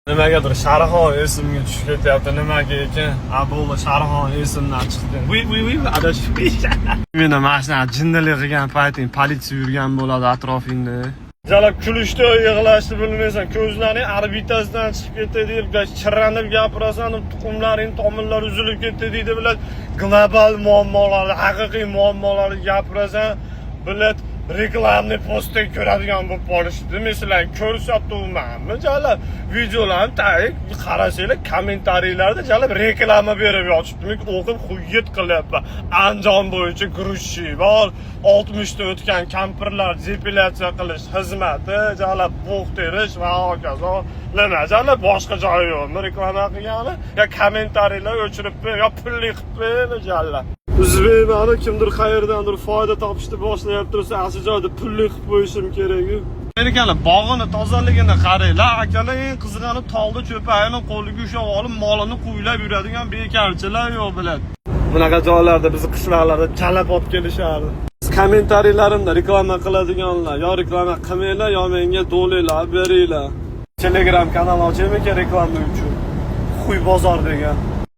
Nimagadir Sharixon esimga tushib ketyapti. Nimaga ekan? Abdulla Sharixon esimdan chiqdi. Voy, adashib. Meni mashina jinnalik qilgan payting politsiya yurgan bo'ladi atrofingda. Jalab kulishdi, yig'lashni bilmaysan. Ko'zlaring orbitasidan chiqib ketdi deb, chirranib gapirasan, tuxumlaring, tomirlari uzilib ketdi deydi bilan global muammolarni, haqiqiy muammolarni gapirasan, bilat reklamni postda ko'radigan bo'lib qolishdi. Masalan, ko'rsatuvmanmi jalab videolarni qarasanglar, kommentariylarda jalab reklama berib yotibdi. O'qib xuyet qilyapman. Andijon bo'yicha guruchchi bor, 60 ta o'tgan kampirlar depilyatsiya qilish xizmati, jalab bug' terish va hokazo. Nima jalab boshqa joyi yo'qmi reklama qilgani? Yo kommentariylar o'chiribmi, yo pulli qilibmi jalab. O'zbekmani kimdir qayerdandir foyda topishni boshlab tursa, asl joyda pulli qilib qo'yishim kerak-ku. Amerikalar bog'ini tozaligini qaranglar, akalar eng qizig'ini tolda cho'payini qo'liga ushlab olib, molini qo'ylab yuradigan bekarchilar yo'q biladi. Bunaqa joylarda bizni qishloqlarda chalab olib kelishardi. Kommentariylarimda reklama qiladiganlar, yo reklama qilmanglar, yo menga dollar beringlar. Telegram kanal ochaymi reklama uchun. Xuy bozor degan.